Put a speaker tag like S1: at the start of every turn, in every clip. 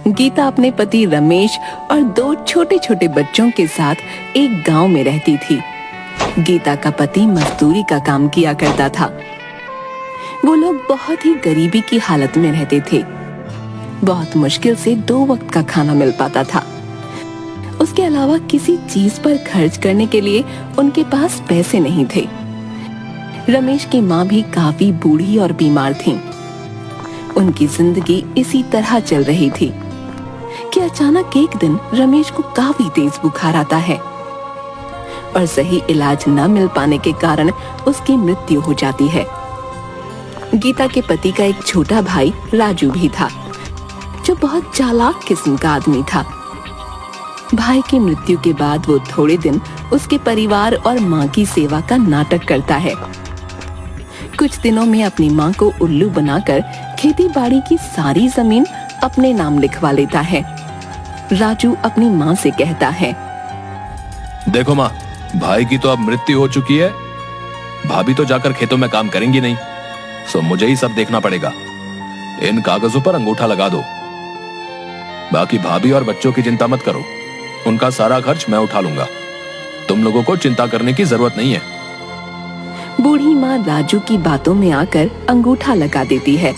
S1: गीता अपने पति रमेश और 2 छोटे छोटे बच्चों के साथ एक गांव में रहती थी। गीता का पति मजदूरी का काम किया करता था। वो लोग बहुत ही गरीबी की हालत में रहते थे। बहुत मुश्किल से 2 वक्त का खाना मिल पाता था। उसके अलावा किसी चीज पर खर्च करने के लिए उनके पास पैसे नहीं थे। रमेश की माँ भी काफी बूढ़ी और बीमार थी। उनकी जिंदगी इसी तरह चल रही थी कि अचानक एक दिन रमेश को काफी तेज बुखार आता है और सही इलाज न मिल पाने के कारण उसकी मृत्यु हो जाती है। गीता के पति का एक छोटा भाई राजू भी था, जो बहुत चालाक किस्म का आदमी था। भाई की मृत्यु के बाद वो थोड़े दिन उसके परिवार और माँ की सेवा का नाटक करता है। कुछ दिनों में अपनी माँ को उल्लू बनाकर खेती बाड़ी की सारी जमीन अपने नाम लिखवा लेता है। राजू अपनी माँ से कहता है,
S2: देखो माँ, भाई की तो अब मृत्यु हो चुकी है। भाभी तो जाकर खेतों में काम करेंगी नहीं, सो मुझे ही सब देखना पड़ेगा। इन कागजों पर अंगूठा लगा दो। बाकी भाभी और बच्चों की चिंता मत करो, उनका सारा खर्च मैं उठा लूंगा। तुम लोगों को चिंता करने की जरूरत नहीं है।
S1: बूढ़ी माँ राजू की बातों में आकर अंगूठा लगा देती है,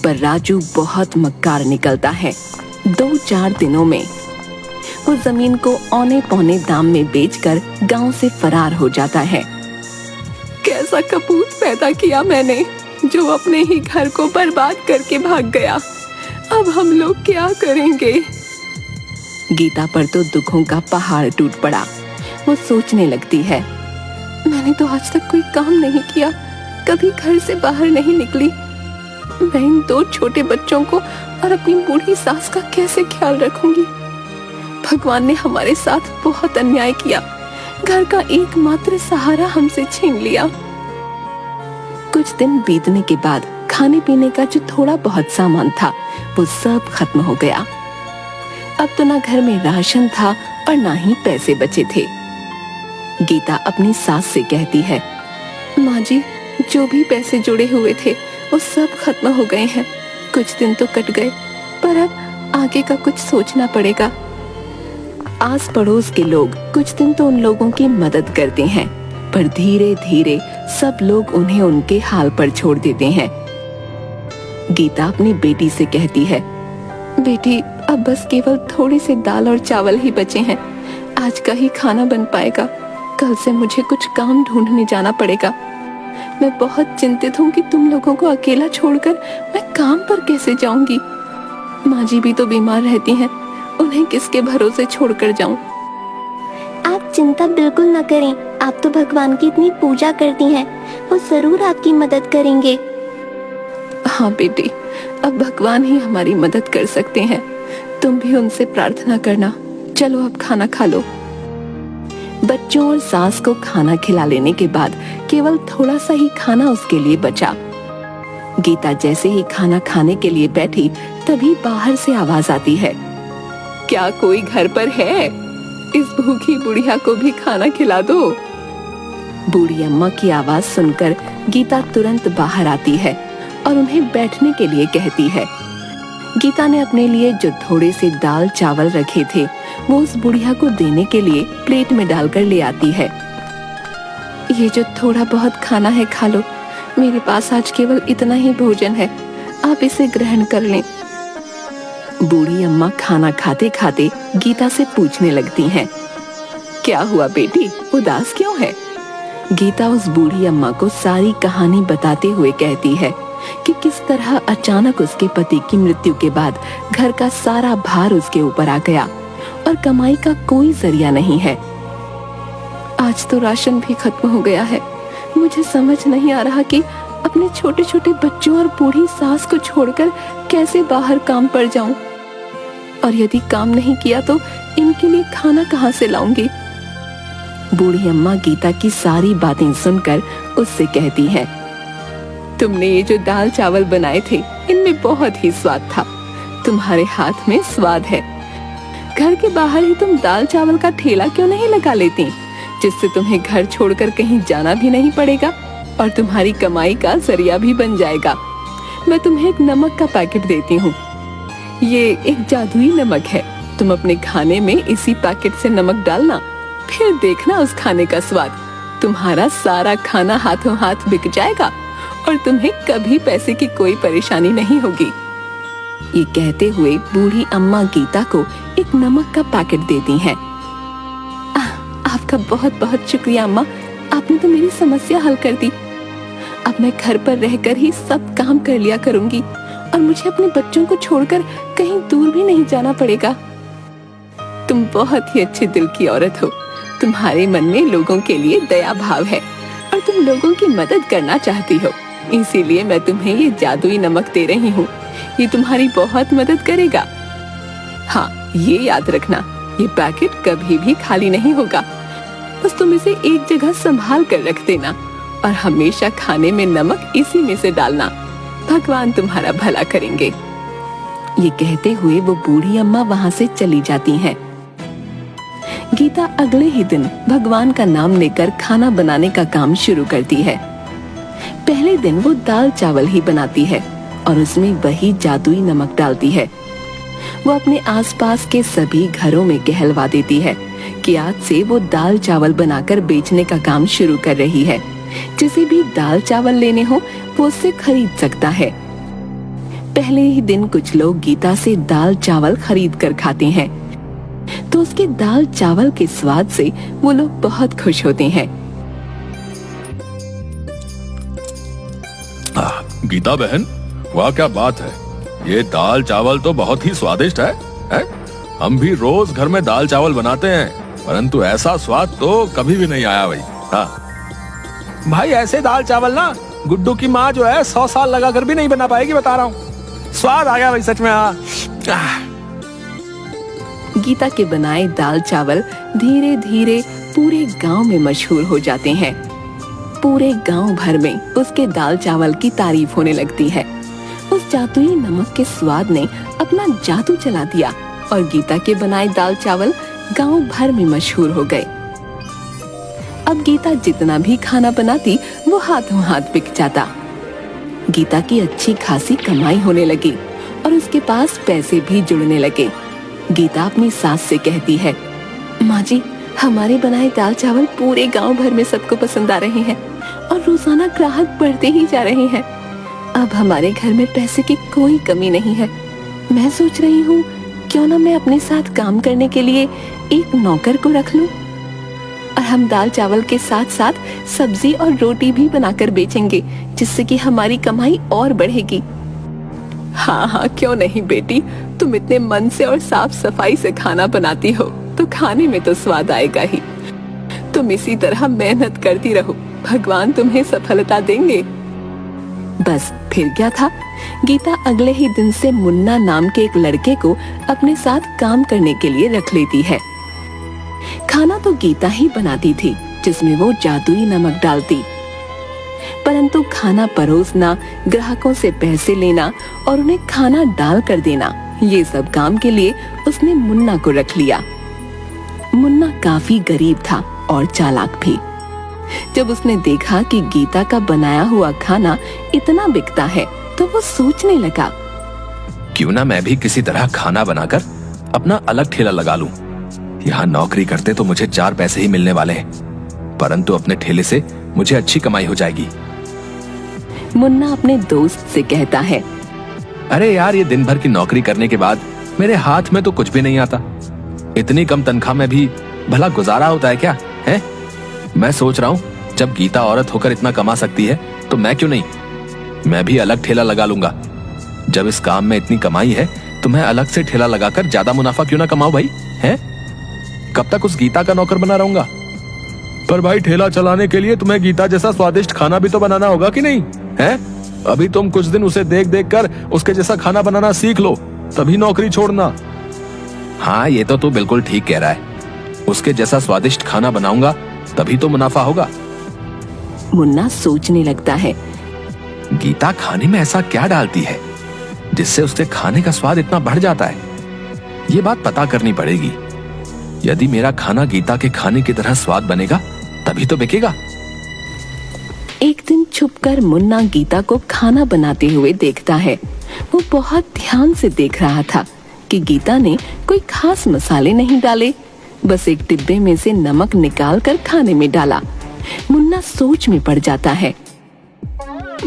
S1: पर राजू बहुत मक्कार निकलता है। 2-4 दिनों में वो जमीन को औने पौने दाम में बेचकर गांव से फरार हो जाता है। कैसा कपूत पैदा किया मैंने, जो अपने ही घर को बर्बाद करके भाग गया। अब हम लोग क्या करेंगे? गीता पर तो दुखों का पहाड़ टूट पड़ा। वो सोचने लगती है, मैंने तो आज तक कोई काम नहीं किया, कभी घर से बाहर नहीं निकली। मैं इन 2 छोटे बच्चों को और अपनी बूढ़ी सास का कैसे ख्याल रखूंगी? भगवान ने हमारे साथ बहुत अन्याय किया। घर का एकमात्र सहारा हमसे छीन लिया। कुछ दिन बीतने के बाद खाने पीने का जो थोड़ा बहुत सामान था वो सब खत्म हो गया। अब तो ना घर में राशन था और ना ही पैसे बचे थे। गीता अपनी सास से कहती है, माँ जी, जो भी पैसे जुड़े हुए थे वो सब खत्म हो गए हैं। कुछ दिन तो कट गए, पर अब आगे का कुछ सोचना पड़ेगा। आस पड़ोस के लोग कुछ दिन तो उन लोगों की मदद करते हैं, पर धीरे धीरे सब लोग उन्हें उनके हाल पर छोड़ देते हैं। गीता अपनी बेटी से कहती है, बेटी, अब बस केवल थोड़े से दाल और चावल ही बचे हैं। आज का ही खाना बन पाएगा। कल से मुझे कुछ काम ढूंढने जाना पड़ेगा। मैं बहुत चिंतित हूँ कि तुम लोगों को अकेला छोड़कर मैं काम पर कैसे जाऊंगी। माँ जी भी तो बीमार रहती हैं, उन्हें किसके भरोसे छोड़कर जाऊं?
S3: आप चिंता बिल्कुल न करें। आप तो भगवान की इतनी पूजा करती हैं, वो जरूर आपकी मदद करेंगे।
S1: हाँ बेटी, अब भगवान ही हमारी मदद कर सकते हैं। तुम भी उनसे प्रार्थना करना। चलो अब खाना खा लो। बच्चों और सास को खाना खिला लेने के बाद केवल थोड़ा सा ही खाना उसके लिए बचा। गीता जैसे ही खाना खाने के लिए बैठी, तभी बाहर से आवाज आती है, क्या कोई घर पर है? इस भूखी बुढ़िया को भी खाना खिला दो। बूढ़ी अम्मा की आवाज सुनकर गीता तुरंत बाहर आती है और उन्हें बैठने के लिए कहती है। गीता ने अपने लिए जो थोड़े से दाल चावल रखे थे वो उस बुढ़िया को देने के लिए प्लेट में डालकर ले आती है। ये जो थोड़ा बहुत खाना है खा लो, मेरे पास आज केवल इतना ही भोजन है, आप इसे ग्रहण कर लें। बूढ़ी अम्मा खाना खाते खाते गीता से पूछने लगती हैं, क्या हुआ बेटी, उदास क्यों है? गीता उस बूढ़ी अम्मा को सारी कहानी बताते हुए कहती है कि किस तरह अचानक उसके पति की मृत्यु के बाद घर का सारा भार उसके ऊपर आ गया और कमाई का कोई जरिया नहीं है। आज तो राशन भी खत्म हो गया है। मुझे समझ नहीं आ रहा कि अपने छोटे छोटे बच्चों और बूढ़ी सास को छोड़कर कैसे बाहर काम पर जाऊं, और यदि काम नहीं किया तो इनके लिए खाना कहां से लाऊंगी? बूढ़ी अम्मा गीता की सारी बातें सुनकर उससे कहती है, तुमने ये जो दाल चावल बनाए थे इनमें बहुत ही स्वाद था। तुम्हारे हाथ में स्वाद है। घर के बाहर ही तुम दाल चावल का ठेला क्यों नहीं लगा लेती, जिससे तुम्हें घर छोड़कर कहीं जाना भी नहीं पड़ेगा और तुम्हारी कमाई का जरिया भी बन जाएगा। मैं तुम्हें एक नमक का पैकेट देती हूँ। ये एक जादुई नमक है। तुम अपने खाने में इसी पैकेट से नमक डालना, फिर देखना उस खाने का स्वाद। तुम्हारा सारा खाना हाथों हाथ बिक जाएगा और तुम्हें कभी पैसे की कोई परेशानी नहीं होगी। ये कहते हुए बूढ़ी अम्मा गीता को एक नमक का पैकेट देती हैं। आपका बहुत बहुत शुक्रिया अम्मा, आपने तो मेरी समस्या हल कर दी। अब मैं घर पर रहकर ही सब काम कर लिया करूंगी और मुझे अपने बच्चों को छोड़कर कहीं दूर भी नहीं जाना पड़ेगा। तुम बहुत ही अच्छे दिल की औरत हो। तुम्हारे मन में लोगों के लिए दया भाव है और तुम लोगों की मदद करना चाहती हो। इसीलिए मैं तुम्हें ये जादुई नमक दे रही हूँ। ये तुम्हारी बहुत मदद करेगा। हाँ, ये याद रखना, ये पैकेट कभी भी खाली नहीं होगा। बस तुम इसे एक जगह संभाल कर रख देना और हमेशा खाने में नमक इसी में से डालना। भगवान तुम्हारा भला करेंगे। ये कहते हुए वो बूढ़ी अम्मा वहाँ से चली जाती हैं। गीता अगले ही दिन भगवान का नाम लेकर खाना बनाने का काम शुरू करती है। पहले दिन वो दाल चावल ही बनाती है और उसमें वही जादुई नमक डालती है। वो अपने आसपास के सभी घरों में कहलवा देती है कि आज से वो दाल चावल बनाकर बेचने का काम शुरू कर रही है। जिसे भी दाल चावल लेने हो वो उससे खरीद सकता है। पहले ही दिन कुछ लोग गीता से दाल चावल खरीद कर खाते हैं तो उसके दाल चावल के स्वाद से वो लोग बहुत खुश होते हैं।
S2: गीता बहन, वाह क्या बात है। ये दाल चावल तो बहुत ही स्वादिष्ट है? हम भी रोज घर में दाल चावल बनाते हैं, परंतु ऐसा स्वाद तो कभी भी नहीं आया भाई। हाँ
S4: भाई, ऐसे दाल चावल ना गुड्डू की माँ जो है 100 साल लगा कर भी नहीं बना पाएगी, बता रहा हूँ। स्वाद आ गया भाई सच में। हाँ,
S1: गीता के बनाए दाल चावल धीरे धीरे पूरे गांव में मशहूर हो जाते हैं। पूरे गांव भर में उसके दाल चावल की तारीफ होने लगती है। उस जादुई नमक के स्वाद ने अपना जादू चला दिया और गीता के बनाए दाल चावल गांव भर में मशहूर हो गए। अब गीता जितना भी खाना बनाती वो हाथों हाथ बिक जाता। गीता की अच्छी खासी कमाई होने लगी और उसके पास पैसे भी जुड़ने लगे। गीता अपनी सास से कहती है, माँ जी, हमारे बनाए दाल चावल पूरे गांव भर में सबको पसंद आ रहे हैं और रोजाना ग्राहक बढ़ते ही जा रहे हैं। अब हमारे घर में पैसे की कोई कमी नहीं है। मैं सोच रही हूँ क्यों ना मैं अपने साथ काम करने के लिए एक नौकर को रख लूं और हम दाल चावल के साथ साथ सब्जी और रोटी भी बनाकर बेचेंगे, जिससे कि हमारी कमाई और बढ़ेगी। हाँ हाँ, क्यों नहीं बेटी, तुम इतने मन से और साफ सफाई से खाना बनाती हो तो खाने में तो स्वाद आएगा ही। तुम इसी तरह मेहनत करती रहो, भगवान तुम्हें सफलता देंगे। बस फिर क्या था, गीता अगले ही दिन से मुन्ना नाम के एक लड़के को अपने साथ काम करने के लिए रख लेती है। खाना तो गीता ही बनाती थी, जिसमें वो जादुई नमक डालती, परंतु खाना परोसना, ग्राहकों से पैसे लेना और उन्हें खाना डाल कर देना, ये सब काम के लिए उसने मुन्ना को रख लिया। मुन्ना काफी गरीब था और चालाक भी। जब उसने देखा कि गीता का बनाया हुआ खाना इतना बिकता है तो वो सोचने लगा,
S2: क्यों ना मैं भी किसी तरह खाना बनाकर अपना अलग ठेला लगा लूं। यहाँ नौकरी करते तो मुझे 4 पैसे ही मिलने वाले हैं, परंतु अपने ठेले से मुझे अच्छी कमाई हो जाएगी।
S1: मुन्ना अपने दोस्त से कहता है,
S2: अरे यार, ये दिन भर की नौकरी करने के बाद मेरे हाथ में तो कुछ भी नहीं आता। इतनी कम तनख्वाह में भी भला गुजारा होता है क्या? है? मैं सोच रहा हूँ, जब गीता औरत होकर इतना कमा सकती है तो मैं क्यों नहीं, मैं भी अलग ठेला लगा लूंगा। जब इस काम में इतनी कमाई है तो मैं अलग से ठेला लगाकर ज्यादा मुनाफा क्यों ना कमाऊं भाई? हैं? कब तक उस गीता का नौकर बना रहूंगा?
S4: पर भाई, ठेला चलाने के लिए तुम्हें गीता जैसा स्वादिष्ट खाना भी तो बनाना होगा कि नहीं है? अभी तुम कुछ दिन उसे देख देख कर उसके जैसा खाना बनाना सीख लो, तभी नौकरी छोड़ना।
S2: हाँ, ये तो तू बिल्कुल ठीक कह रहा है। उसके जैसा स्वादिष्ट खाना बनाऊंगा तभी तो मुनाफा होगा।
S1: मुन्ना सोचने लगता है,
S2: गीता खाने में ऐसा क्या डालती है जिससे उसके खाने का स्वाद इतना बढ़ जाता है? ये बात पता करनी पड़ेगी। यदि मेरा खाना गीता के खाने की तरह स्वाद बनेगा तभी तो बिकेगा।
S1: एक दिन छुपकर मुन्ना गीता को खाना बनाते हुए देखता है। वो बहुत ध्यान से देख रहा था कि गीता ने कोई खास मसाले नहीं डाले, बस एक डिब्बे में से नमक निकाल कर खाने में डाला। मुन्ना सोच में पड़ जाता है।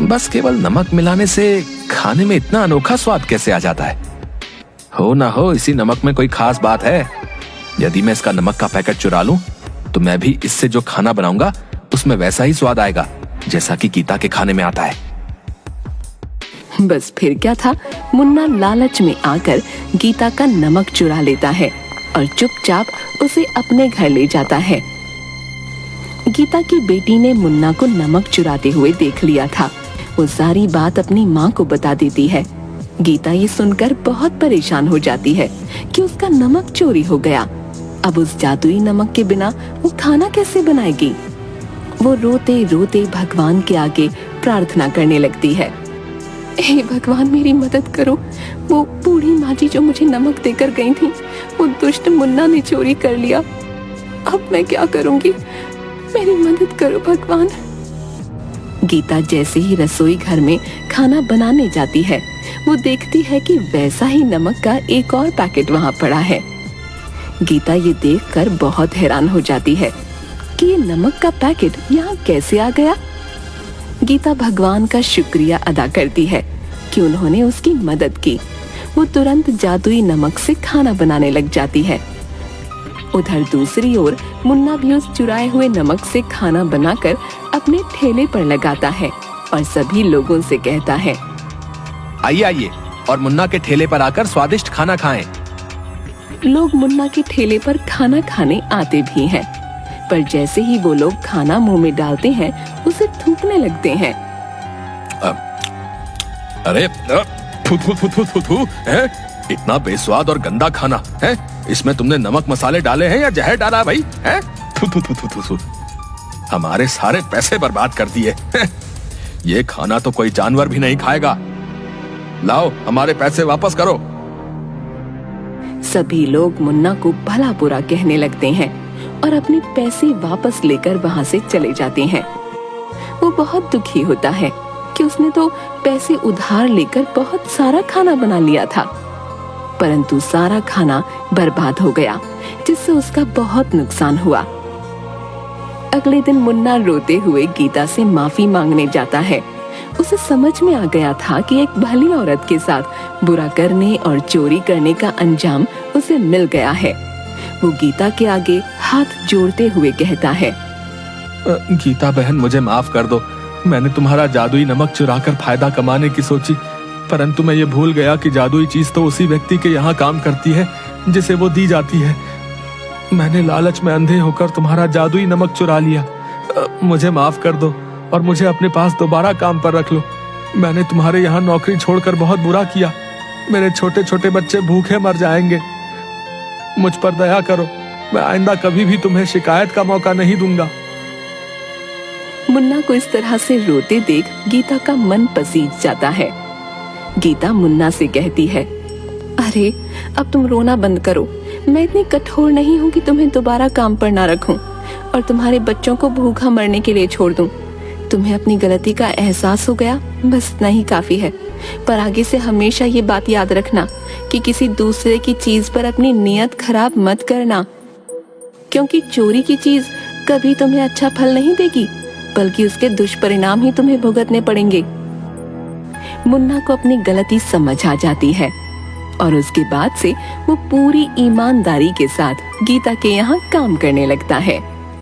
S2: बस केवल नमक मिलाने से खाने में इतना अनोखा स्वाद कैसे आ जाता है? हो ना हो इसी नमक में कोई खास बात है। यदि मैं इसका नमक का पैकेट चुरा लूं, तो मैं भी इससे जो खाना बनाऊंगा उसमें वैसा ही स्वाद आएगा जैसा कि गीता के खाने में आता है।
S1: बस फिर क्या था, मुन्ना लालच में आकर गीता का नमक चुरा लेता है और चुपचाप उसे अपने घर ले जाता है। गीता की बेटी ने मुन्ना को नमक चुराते हुए देख लिया था। वो सारी बात अपनी माँ को बता देती है। गीता ये सुनकर बहुत परेशान हो जाती है कि उसका नमक चोरी हो गया। अब उस जादुई नमक के बिना वो खाना कैसे बनाएगी? वो रोते रोते भगवान के आगे प्रार्थना करने लगती है। हे भगवान, मेरी मदद करो। वो बूढ़ी माँ जी जो मुझे नमक देकर गई थी, वो दुष्ट मुन्ना ने चोरी कर लिया। अब मैं क्या करूंगी? मेरी मदद करो भगवान। गीता जैसे ही रसोई घर में खाना बनाने जाती है, वो देखती है कि वैसा ही नमक का एक और पैकेट वहाँ पड़ा है। गीता ये देखकर बहुत हैरान हो जाती है कि ये नमक का पैकेट यहाँ कैसे आ गया। गीता भगवान का शुक्रिया अदा करती है कि उन्होंने उसकी मदद की। वो तुरंत जादुई नमक से खाना बनाने लग जाती है। उधर दूसरी ओर मुन्ना भी उस चुराए हुए नमक से खाना बनाकर अपने ठेले पर लगाता है और सभी लोगों से कहता है,
S2: आइए आइए और मुन्ना के ठेले पर आकर स्वादिष्ट खाना खाएं।
S1: लोग मुन्ना के ठेले पर खाना खाने आते भी हैं, पर जैसे ही वो लोग खाना मुंह में डालते हैं, उसे थूकने लगते हैं।
S2: अरे थू थू थू थू थू थू, हैं? इतना बेस्वाद और गंदा खाना है। इसमें तुमने नमक मसाले डाले हैं या जहर डाला है भाई? हैं? थू थू थू थू थू। हमारे सारे पैसे बर्बाद कर दिए। ये खाना तो कोई जानवर भी नहीं खाएगा। लाओ हमारे पैसे वापस करो।
S1: सभी लोग मुन्ना को भला बुरा कहने लगते हैं और अपने पैसे वापस लेकर वहाँ से चले जाते हैं। वो बहुत दुखी होता है कि उसने तो पैसे उधार लेकर बहुत सारा खाना बना लिया था, परंतु सारा खाना बर्बाद हो गया, जिससे उसका बहुत नुकसान हुआ। अगले दिन मुन्ना रोते हुए गीता से माफी मांगने जाता है। उसे समझ में आ गया था कि एक भली औरत के साथ बुरा करने और चोरी करने का अंजाम उसे मिल गया है। वो गीता के आगे हाथ जोड़ते हुए कहता है,
S4: गीता बहन, मुझे माफ कर दो। मैंने तुम्हारा जादुई नमक चुराकर फायदा कमाने की सोची, परंतु मैं ये भूल गया कि जादुई चीज तो उसी व्यक्ति के यहाँ काम करती है जिसे वो दी जाती है। मैंने लालच में अंधे होकर तुम्हारा जादुई नमक चुरा लिया। मुझे माफ कर दो और मुझे अपने पास दोबारा काम पर रख लो। मैंने तुम्हारे यहाँ नौकरी छोड़कर बहुत बुरा किया। मेरे छोटे छोटे बच्चे भूखे मर जाएंगे। मुझ पर दया करो। मैं आइंदा कभी भी तुम्हें शिकायत का मौका नहीं दूंगा।
S1: मुन्ना को इस तरह से रोते देख गीता का मन पसीज जाता है। गीता मुन्ना से कहती है, अरे अब तुम रोना बंद करो। मैं इतनी कठोर नहीं हूँ कि तुम्हें दोबारा काम पर ना रखूं और तुम्हारे बच्चों को भूखा मरने के लिए छोड़ दूं। तुम्हें अपनी गलती का एहसास हो गया, बस इतना ही काफी है। पर आगे से हमेशा ये बात याद रखना कि किसी दूसरे की चीज पर अपनी नियत खराब मत करना, क्योंकि चोरी की चीज कभी तुम्हें अच्छा फल नहीं देगी, बल्कि उसके दुष्परिणाम ही तुम्हें भुगतने पड़ेंगे। मुन्ना को अपनी गलती समझ आ जाती है और उसके बाद से वो पूरी ईमानदारी के साथ गीता के यहाँ काम करने लगता है।